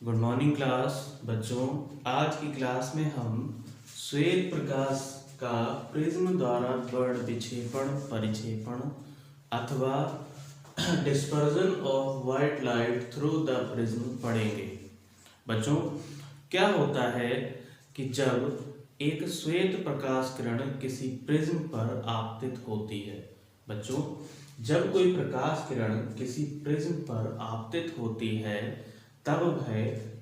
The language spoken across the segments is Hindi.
गुड मॉर्निंग क्लास बच्चों। आज की क्लास में हम श्वेत प्रकाश का प्रिज्म द्वारा वर्ण विक्षेपण परिक्षेपण अथवा dispersion of white light through the prism पढ़ेंगे। बच्चों, क्या होता है कि जब एक श्वेत प्रकाश किरण किसी प्रिज्म पर आपतित होती है, बच्चों जब कोई प्रकाश किरण किसी प्रिज्म पर आपतित होती है तब वह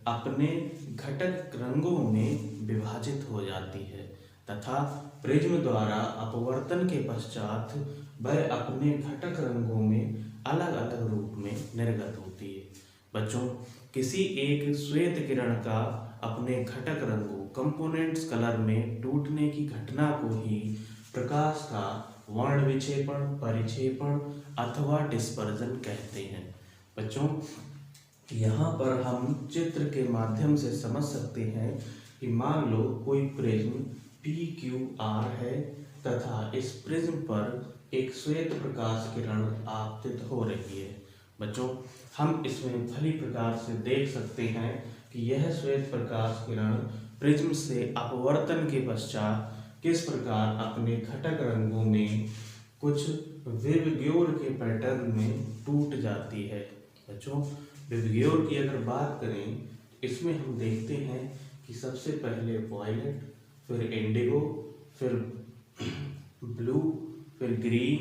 अपने घटक रंगों में विभाजित हो जाती है तथा प्रिज्म द्वारा अपवर्तन के पश्चात वह अपने घटक रंगों में अलग अलग रूप में निर्गत होती है। बच्चों, किसी एक श्वेत किरण का अपने घटक रंगों कंपोनेंट्स कलर में टूटने की घटना को ही प्रकाश का वर्ण विक्षेपण परिक्षेपण अथवा डिस्पर्जन कहते हैं। बच्चों, यहाँ पर हम चित्र के माध्यम से समझ सकते हैं कि मान लो कोई प्रिज्म PQR है तथा इस प्रिज्म पर एक श्वेत प्रकाश किरण आपतित हो रही है। बच्चों, हम इसमें भली प्रकार से देख सकते हैं कि यह श्वेत प्रकाश किरण प्रिज्म से अपवर्तन के पश्चात किस प्रकार अपने घटक रंगों में कुछ विबग्योर के पैटर्न में टूट जाती है। बच्चों, विबग्योर की अगर बात करें, इसमें हम देखते हैं कि सबसे पहले वॉयलेट, फिर इंडिगो, फिर ब्लू, फिर green,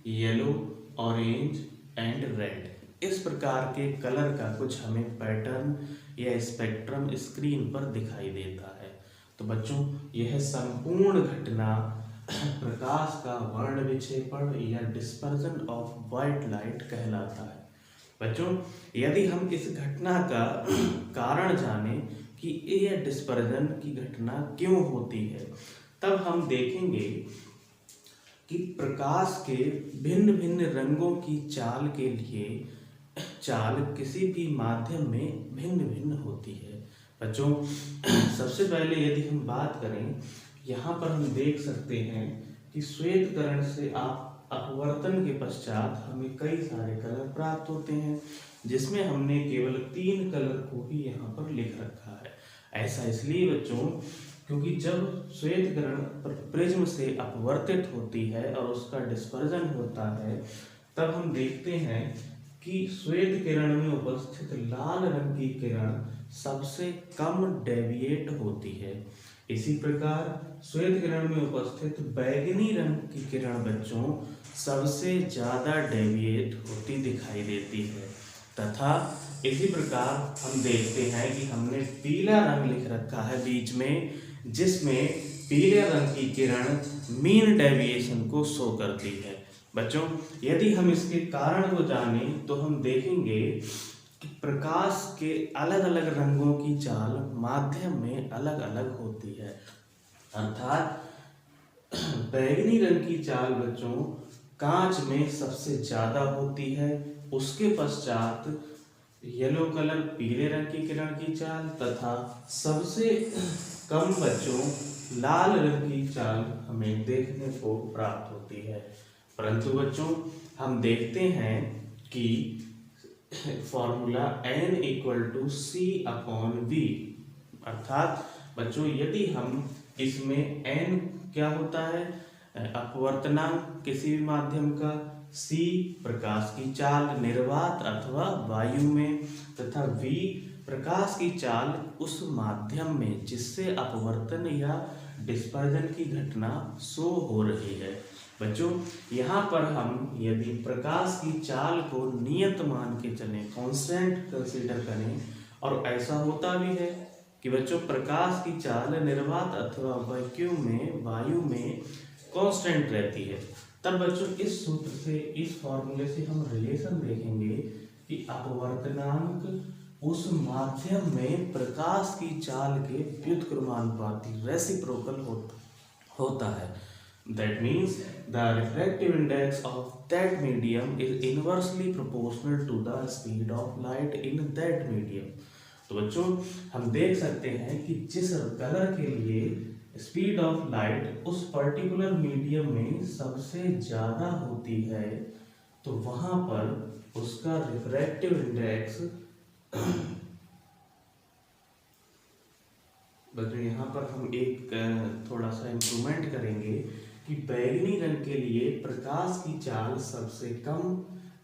yellow, orange and red, इस प्रकार के कलर का कुछ हमें पैटर्न या स्पेक्ट्रम स्क्रीन पर दिखाई देता है। तो बच्चों, यह संपूर्ण घटना प्रकाश का वर्ण विक्षेपण या डिस्पर्जन ऑफ वाइट लाइट कहलाता है। बच्चों, यदि हम इस घटना का कारण जानें कि यह डिस्पर्जन की घटना क्यों होती है, तब हम देखेंगे कि प्रकाश के भिन्न भिन्न रंगों की चाल के लिए चाल किसी भी माध्यम में भिन्न भिन्न होती है। बच्चों, सबसे पहले यदि हम बात करें, यहाँ पर हम देख सकते हैं कि श्वेत किरण से आप अपवर्तन के पश्चात हमें कई सारे कलर प्राप्त होते हैं, जिसमें हमने केवल 3 कलर को ही यहाँ पर लिख रखा है। ऐसा इसलिए बच्चों, क्योंकि जब श्वेत किरण प्रिज्म से अपवर्तित होती है और उसका डिस्पर्जन होता है, तब हम देखते हैं कि श्वेत किरण में उपस्थित लाल रंग की किरण सबसे कम डेविएट होती है। इसी प्रकार श्वेत किरण में उपस्थित बैंगनी रंग की किरण बच्चों सबसे ज़्यादा डेविएट होती दिखाई देती है तथा इसी प्रकार हम देखते हैं कि हमने पीला रंग लिख रखा है बीच में, जिसमें पीले रंग की किरण मीन डेविएशन को शो करती है। बच्चों, यदि हम इसके कारण को जानें तो हम देखेंगे कि प्रकाश के अलग अलग रंगों की चाल माध्यम में अलग अलग होती है। अर्थात बैंगनी रंग की चाल बच्चों कांच में सबसे ज़्यादा होती है, उसके पश्चात येलो कलर पीले रंग की किरण की चाल तथा सबसे कम बच्चों लाल रंग की चाल हमें देखने को प्राप्त होती है। परंतु बच्चों, हम देखते हैं कि फॉर्मूला N=C/V, अर्थात बच्चों यदि हम इसमें N क्या होता है, अपवर्तनांक किसी भी माध्यम का, C प्रकाश की चाल निर्वात अथवा वायु में तथा V प्रकाश की चाल उस माध्यम में जिससे अपवर्तन या डिस्पर्जन की घटना शो हो रही है। बच्चों, यहाँ पर हम यदि प्रकाश की चाल को नियत मान के चलें, कांस्टेंट कंसीडर करें, और ऐसा होता भी है कि बच्चों प्रकाश की चाल निर्वात अथवा वैक्यूम में वायु में कांस्टेंट रहती है, तब बच्चों इस सूत्र से, इस फॉर्मूले से हम रिलेशन देखेंगे कि अपवर्तनांक उस माध्यम में प्रकाश की चाल के व्युत्क्रमानुपाती रेसिप्रोकल होता है। That means the refractive index of that medium is inversely proportional to the speed of light in that medium. तो बच्चों, हम देख सकते हैं कि जिस कलर के लिए स्पीड ऑफ लाइट उस पर्टिकुलर मीडियम में सबसे ज़्यादा होती है, तो वहाँ पर उसका रिफ्रैक्टिव इंडेक्स बच्चों यहाँ पर हम एक थोड़ा सा इम्प्रूवमेंट करेंगे कि बैगनी रंग के लिए प्रकाश की चाल सबसे कम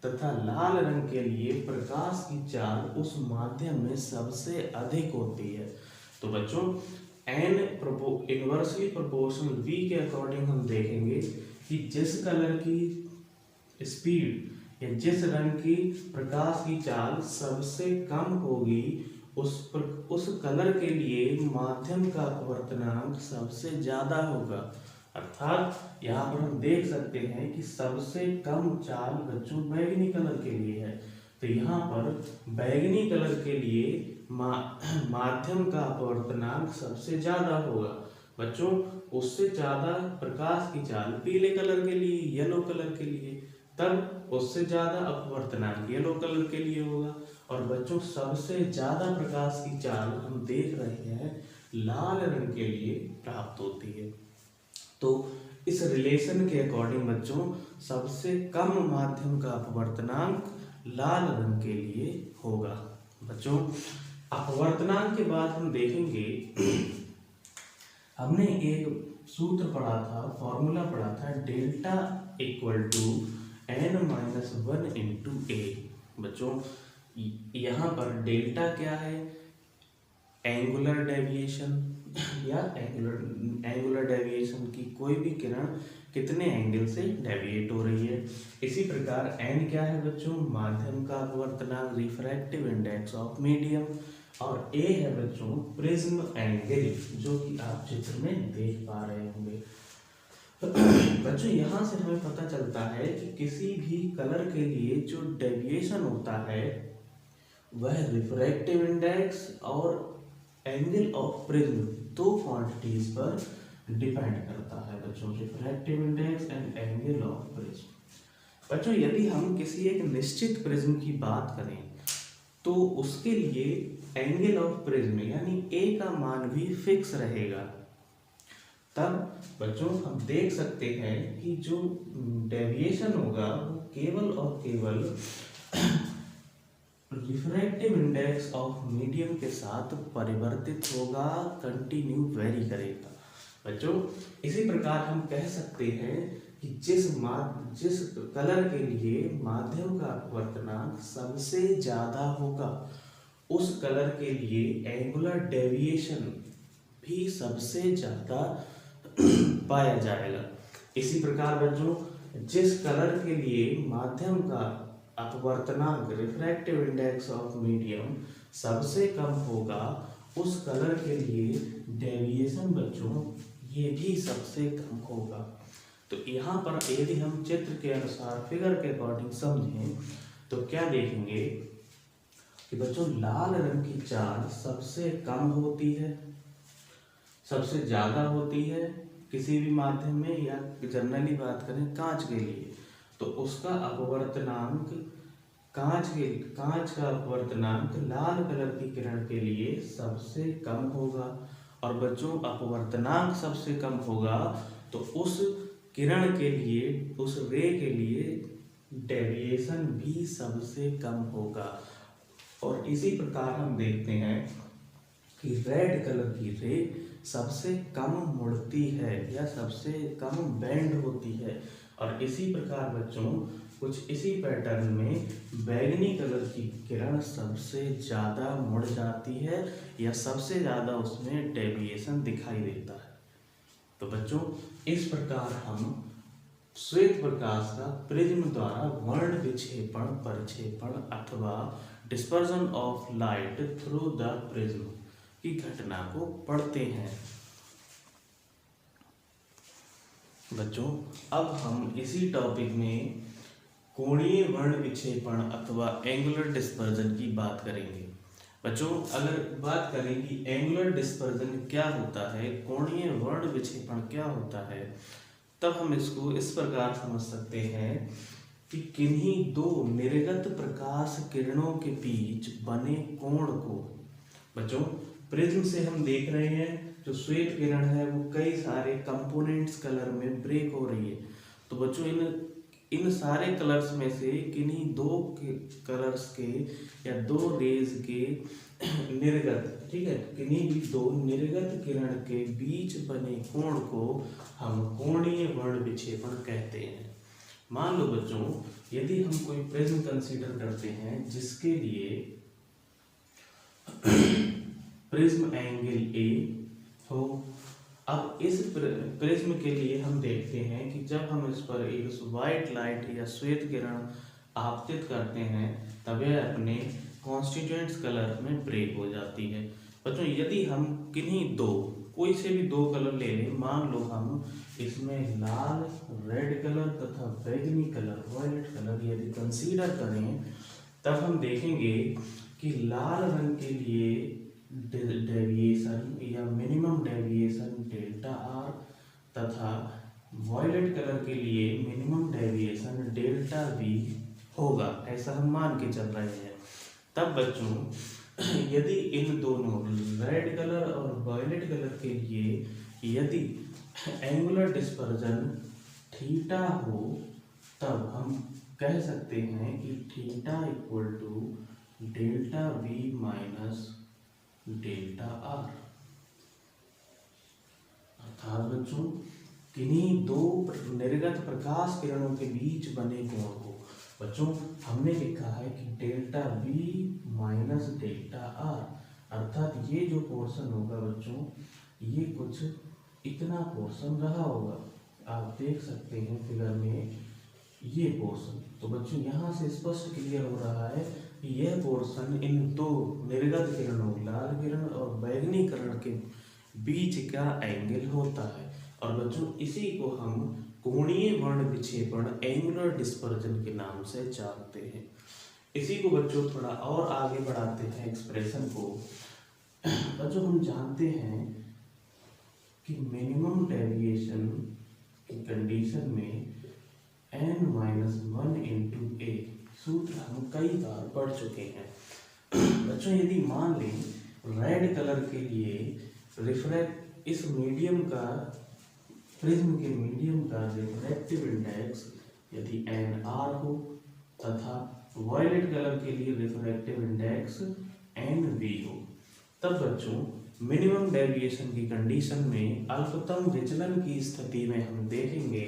तथा लाल रंग के लिए प्रकाश की चाल उस माध्यम में सबसे अधिक होती है। तो बच्चों एन इनवर्सली प्रोपोर्शनल वी के अकॉर्डिंग हम देखेंगे कि जिस कलर की स्पीड या जिस रंग की प्रकाश की चाल सबसे कम होगी उस कलर के लिए माध्यम का अपवर्तनांक सबसे ज्यादा होगा। अर्थात यहाँ पर हम देख सकते हैं कि सबसे कम चाल बच्चों बैगनी कलर के लिए है। तो यहाँ पर बैगनी कलर के लिए माध्यम का अपवर्तनांक सबसे ज्यादा होगा। बच्चों उससे ज्यादा प्रकाश की चाल पीले कलर के लिए, येलो कलर के लिए, तब उससे ज्यादा अपवर्तनांक येलो कलर के लिए होगा। और बच्चों सबसे ज्यादा प्रकाश की चाल हम देख रहे हैं लाल रंग के लिए प्राप्त होती है। तो इस रिलेशन के अकॉर्डिंग बच्चों सबसे कम माध्यम का अपवर्तनांक लाल रंग के लिए होगा। बच्चों अपवर्तनांक के बाद हम देखेंगे हमने एक सूत्र पढ़ा था, फॉर्मूला पढ़ा था, delta equal to n-1 into a. बच्चों यहाँ पर डेल्टा क्या है? एंगुलर डेविएशन या एंगुलर डेविएशन की कोई भी किरण कितने एंगल से डेविएट हो रही है। इसी प्रकार एन क्या है बच्चों? माध्यम का अपवर्तनांक, रिफ्रैक्टिव इंडेक्स ऑफ मीडियम। और ए है बच्चों प्रिज्म एंगल, जो कि आप चित्र में देख पा रहे होंगे। बच्चों यहाँ से हमें पता चलता है कि किसी भी कलर के लिए जो डेविएशन होता है वह रिफ्रैक्टिव इंडेक्स और एंगल ऑफ प्रिज्म दो क्वांटिटीज पर डिपेंड करता है बच्चों, refractive index and angle of prism. बच्चों यदि हम किसी एक निश्चित प्रिज्म की बात करें तो उसके लिए एंगल ऑफ प्रिज्म यानी ए का मान भी फिक्स रहेगा। तब बच्चों हम देख सकते हैं कि जो डेविएशन होगा वो केवल और केवल रिफ्रैक्टिव इंडेक्स ऑफ मीडियम के साथ परिवर्तित होगा, कंटिन्यू वेरी करेगा। बच्चों इसी प्रकार हम कह सकते हैं कि जिस कलर के लिए माध्यम का अपवर्तनांक सबसे ज्यादा होगा उस कलर के लिए एंगुलर डेविएशन भी सबसे ज्यादा पाया जाएगा। इसी प्रकार बच्चों जिस कलर के लिए माध्यम का अपवर्तनांक, रिफ्रैक्टिव इंडेक्स ऑफ मीडियम सबसे कम होगा उस कलर के लिए डेविएशन बच्चों ये भी सबसे कम होगा। तो यहाँ पर यदि हम चित्र के अनुसार फिगर के अकॉर्डिंग समझें तो क्या देखेंगे कि बच्चों लाल रंग की चाल सबसे कम होती है, सबसे ज्यादा होती है किसी भी माध्यम में, या जनरली बात करें कांच के लिए तो उसका अपवर्तनांक कांच का अपवर्तनांक लाल कलर की किरण के लिए सबसे कम होगा। और बच्चों अपवर्तनांक सबसे कम होगा तो उस किरण के लिए, उस रे के लिए डेविएशन भी सबसे कम होगा। और इसी प्रकार हम देखते हैं कि रेड कलर की रे सबसे कम मुड़ती है या सबसे कम बेंड होती है। और इसी प्रकार बच्चों कुछ इसी पैटर्न में बैगनी कलर की किरण सबसे ज़्यादा मुड़ जाती है या सबसे ज़्यादा उसमें डेविएशन दिखाई देता है। तो बच्चों इस प्रकार हम श्वेत प्रकाश का प्रिज्म द्वारा वर्ण विक्षेपण, परिक्षेपण अथवा dispersion of light through the prism की घटना को पढ़ते हैं। बच्चों अब हम इसी टॉपिक में कोणीय वर्ण विक्षेपण अथवा एंगुलर डिस्पर्जन की बात करेंगे। बच्चों अगर बात करें कि एंगुलर डिस्पर्जन क्या होता है, कोणीय वर्ण विक्षेपण क्या होता है, तब हम इसको इस प्रकार समझ सकते हैं कि किन्हीं दो निर्गत प्रकाश किरणों के बीच बने कोण को, बच्चों प्रिज्म से हम देख रहे हैं जो श्वेत किरण है वो कई सारे कंपोनेंट्स कलर में ब्रेक हो रही है। तो बच्चों इन इन सारे कलर्स में से किन्हीं दो कलर्स के या दो रेज के निर्गत, ठीक है, किन्हीं भी दो निर्गत किरण के बीच बने कोण को हम कोणीय वर्ण विक्षेपण कहते हैं। मान लो बच्चों, यदि हम कोई प्रिज्म कंसीडर करते हैं जिसके लिए प्रिज्म एंगल ए हो। अब इस प्रिज्म के लिए हम देखते हैं कि जब हम इस पर एक वाइट लाइट या श्वेत किरण आपतित करते हैं तब यह अपने कॉन्स्टिट्यूएंट्स कलर में ब्रेक हो जाती है। बच्चों, यदि हम किन्हीं दो, कोई से भी दो कलर ले लें, मान लो हम इसमें लाल, रेड कलर तथा बैगनी कलर, वायलेट कलर यदि कंसीडर करें, तब हम देखेंगे कि लाल रंग के लिए डेविएशन या मिनिमम डेविएशन डेल्टा आर तथा वॉयलेट कलर के लिए मिनिमम डेविएशन डेल्टा वी होगा, ऐसा हम मान के चल रहे हैं। तब बच्चों, यदि इन दोनों रेड कलर और वॉयलेट कलर के लिए यदि एंगुलर डिस्पर्जन थीटा हो, तब हम कह सकते हैं कि theta equal to delta V minus delta R. अर्थात बच्चों, किन्हीं दो निर्गत प्रकाश किरणों के बीच बने कोण को बच्चों हमने लिखा है कि delta V minus delta R. अर्थात ये जो पोर्शन होगा बच्चों, ये कुछ इतना पोर्शन रहा होगा, आप देख सकते हैं फिगर में ये पोर्शन। तो बच्चों यहाँ से स्पष्ट क्लियर हो रहा है कि यह पोर्शन इन दो निर्गत किरणों, लाल किरण और बैगनी किरण के बीच का एंगल होता है। और बच्चों, इसी को हम कोणीय वर्ण विक्षेपण, एंगुलर डिस्पर्जन के नाम से जानते हैं। इसी को बच्चों थोड़ा और आगे बढ़ाते हैं एक्सप्रेशन को। बच्चों, हम जानते हैं कि मिनिमम डेविएशन की कंडीशन में n-1 इंटू ए सूत्र हम कई बार पढ़ चुके हैं। बच्चों, यदि मान लें रेड कलर के लिए रिफ्रैक्ट इस मीडियम का, प्रिज्म के मीडियम का रिफ्रैक्टिव इंडेक्स यदि nr हो तथा वॉयलेट कलर के लिए रिफ्रैक्टिव इंडेक्स nv हो, तब बच्चों मिनिमम डेविएशन की कंडीशन में अल्पतम विचलन की स्थिति में हम देखेंगे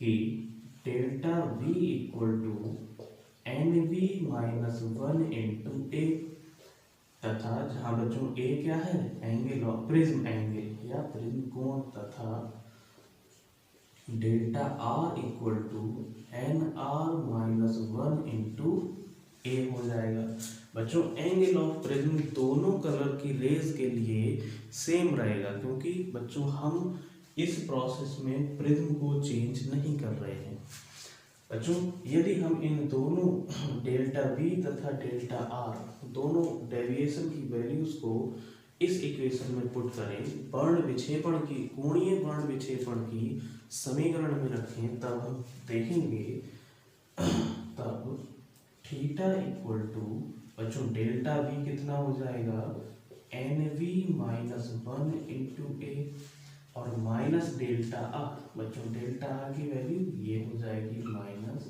कि delta v equal to nv minus 1 into a, तथा जहाँ बच्चों ए क्या है, एंगल ऑफ प्रिज्म एंगल या प्रिज्म कोण, तथा delta R equal to n R minus 1 into a हो जाएगा। बच्चों, एंगल ऑफ प्रिज्म दोनों कलर की रेज के लिए सेम रहेगा, क्योंकि बच्चों हम इस प्रोसेस में प्रिज्म को चेंज नहीं कर रहे हैं। बच्चों, यदि हम इन दोनों डेल्टा वी तथा डेल्टा आर दोनों डेविएशन की वैल्यूज को इस इक्वेशन में पुट करें, वर्ण विक्षेपण की, कोणीय वर्ण विक्षेपण की समीकरण में रखें, तब हम देखेंगे, तब थीटा इक्वल टू बच्चों डेल्टा वी कितना हो जाएगा, n v minus 1 into a और माइनस डेल्टा आर। बच्चों, डेल्टा आर की वैल्यू ये हो जाएगी minus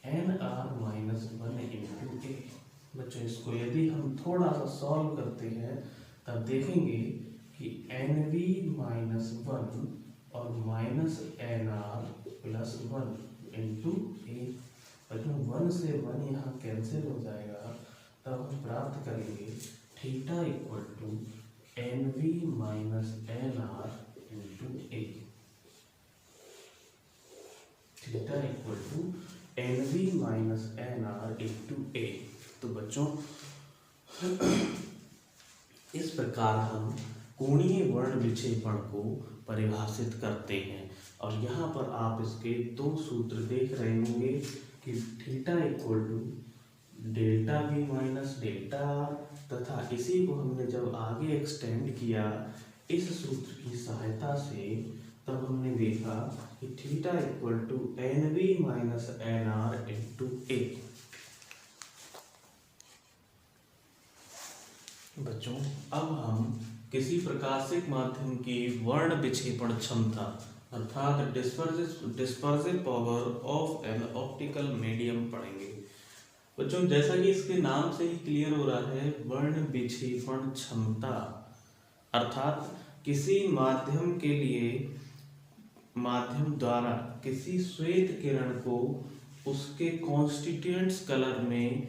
n R minus 1 into a. बच्चों, इसको यदि हम थोड़ा सा सॉल्व करते हैं तब देखेंगे कि एन वी माइनस 1 और minus n R plus 1 into a. बच्चों, 1 से 1 यहाँ कैंसिल हो जाएगा, तब हम प्राप्त करेंगे theta equal to n v minus n R into a. Theta equal to n v minus n R into a. तो बच्चों, इस प्रकार हम कोणीय वर्ण विक्षेपण को परिभाषित करते हैं। और यहाँ पर आप इसके दो सूत्र देख रहे होंगे कि theta equal to delta V minus delta R, तथा इसी को हमने जब आगे एक्सटेंड किया इस सूत्र की सहायता से, तब हमने देखा कि theta equal to n v minus n R into a. बच्चों, अब हम किसी प्रकाशिक माध्यम की वर्ण विक्षेपण क्षमता अर्थात dispersive power of an optical medium पढ़ेंगे। बच्चों जैसा कि इसके नाम से ही क्लियर हो रहा है, वर्ण विक्षेपण क्षमता, अर्थात किसी माध्यम द्वारा किसी श्वेत किरण को उसके कॉन्स्टिट्यूएंट्स कलर में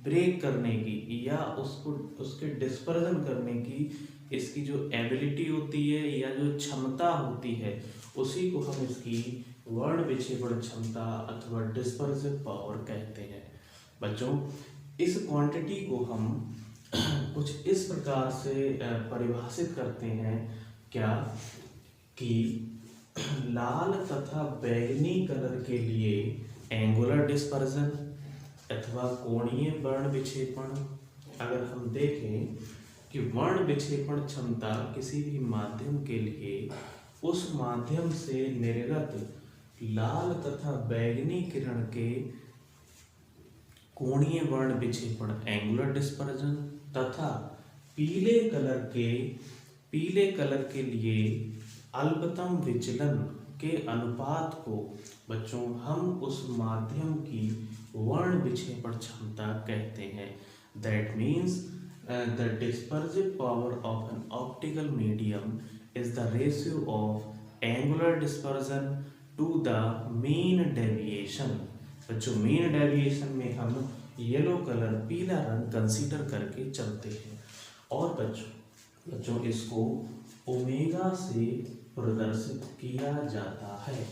ब्रेक करने की या उसके डिस्पर्जन करने की इसकी जो एबिलिटी होती है या जो क्षमता होती है, उसी को हम इसकी वर्ण विक्षेपण क्षमता अथवा डिस्पर्सिव पावर कहते हैं। बच्चों इस क्वांटिटी को हम कुछ इस प्रकार से परिभाषित करते हैं क्या कि लाल तथा बैंगनी कलर के लिए एंगुलर डिस्पर्जन अथवा कोणीय वर्ण विक्षेपण। अगर हम देखें कि वर्ण विक्षेपण क्षमता किसी भी माध्यम के लिए उस माध्यम से निर्गत लाल तथा बैंगनी किरण के कोणीय वर्ण विक्षेपण एंगुलर डिस्पर्जन तथा पीले कलर के लिए अल्पतम विचलन के अनुपात को बच्चों हम उस माध्यम की वर्ण विक्षेपण क्षमता कहते हैं। That means the dispersive power of an optical medium is the ratio of angular dispersion to the mean deviation. बच्चों मीन डेविएशन में हम येलो कलर पीला रंग कंसीडर करके चलते हैं और बच्चों इसको ओमेगा से प्रदर्शित किया जाता है।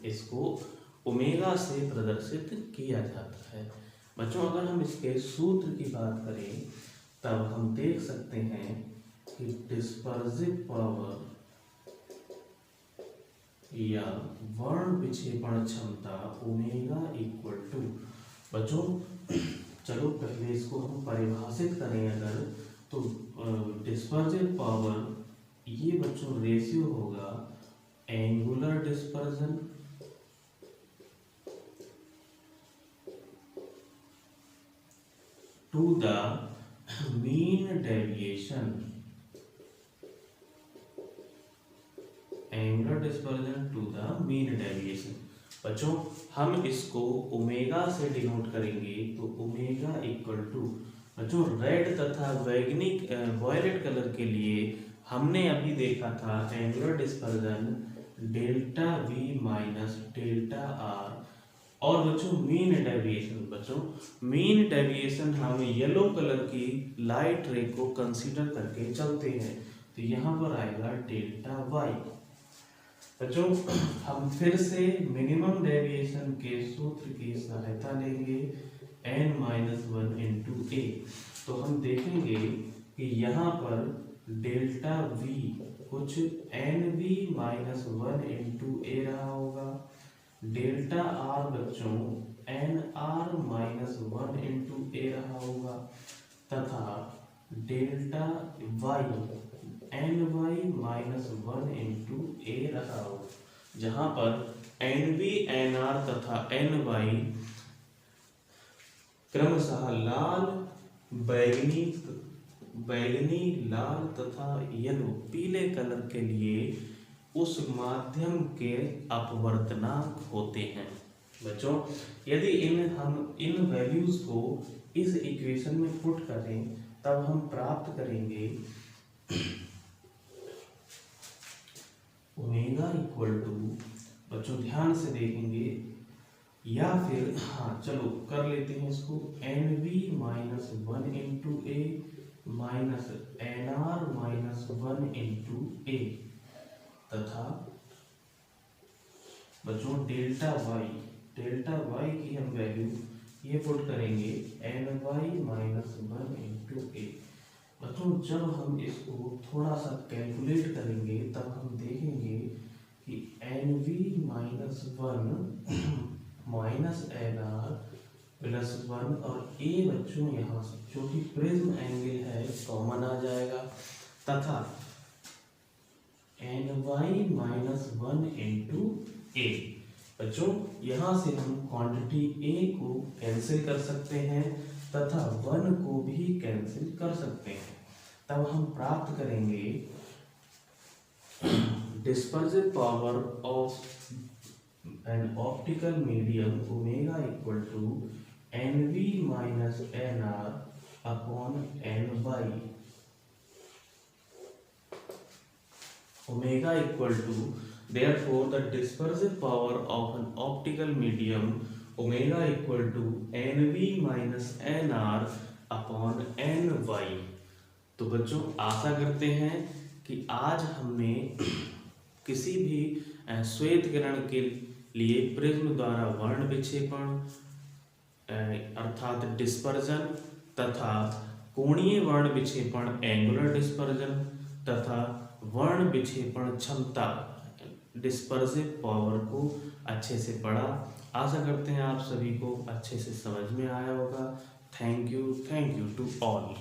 इसको ओमेगा से प्रदर्शित किया जाता है। बच्चों अगर हम इसके सूत्र की बात करें तब हम देख सकते हैं कि डिस्पर्सिव पावर या वर्ण विक्षेपण क्षमता ओमेगा इक्वल टू, बच्चों चलो पहले इसको हम परिभाषित करें अगर, तो डिस्पर्सिव पावर ये बच्चों रेशियो होगा angular dispersion to the mean deviation, angular dispersion to the mean deviation. बच्चों हम इसको ओमेगा से डिनोट करेंगे तो ओमेगा इक्वल टू, बच्चों रेड तथा बैगनी वॉयलेट कलर के लिए हमने अभी देखा था angular dispersion delta V minus delta are, और बच्चों मीन डेविएशन हम येलो कलर की लाइट रे को कंसीडर करके चलते हैं तो यहाँ पर आएगा डेल्टा वाई। बच्चों हम फिर से मिनिमम डेविएशन के सूत्र की सहायता लेंगे n-1 इंटू ए, तो हम देखेंगे कि यहाँ पर डेल्टा v कुछ nv-1 इंटू ए रहा होगा, डेल्टा आर बच्चों nr-1 इंटू ए रहा होगा तथा डेल्टा वाई ny-1 इंटू ए रहा होगा, जहाँ पर nv nr तथा ny क्रमशः लाल बैगनी लाल तथा येलो पीले कलर के लिए उस माध्यम के अपवर्तनांक होते हैं। बच्चों यदि हम इन वैल्यूज को इस इक्वेशन में पुट करें तब हम प्राप्त करेंगे ओमेगा इक्वल टू, बच्चों ध्यान से देखेंगे या फिर चलो कर लेते हैं इसको nv-1 into A minus nr-1 into a तथा बच्चों डेल्टा वाई की हम वैल्यू ये पुट करेंगे ny-1 इंटू ए। बच्चों जब हम इसको थोड़ा सा कैलकुलेट करेंगे तब हम देखेंगे कि nv-1 माइनस nr प्लस 1 और a बच्चों यहाँ से जो कि प्रिज्म एंगल है कॉमन आ जाएगा तथा ny-1 इंटू ए। बच्चों यहाँ से हम क्वांटिटी a को कैंसिल कर सकते हैं तथा 1 को भी कैंसिल कर सकते हैं, तब हम प्राप्त करेंगे dispersive power of an optical medium omega equal to nv minus nr upon ny. Omega equal to, therefore the dispersive power of an optical medium omega equal to nv minus nr upon ny. तो बच्चों आशा करते हैं कि आज हमने किसी भी श्वेत किरण के लिए प्रिज्म द्वारा वर्ण विक्षेपण अर्थात डिस्पर्जन तथा कोणीय वर्ण विक्षेपण एंगुलर डिस्पर्जन तथा वर्ण विक्षेपण क्षमता डिस्पर्सिव पावर को अच्छे से पढ़ा। आशा करते हैं आप सभी को अच्छे से समझ में आया होगा। Thank you to all.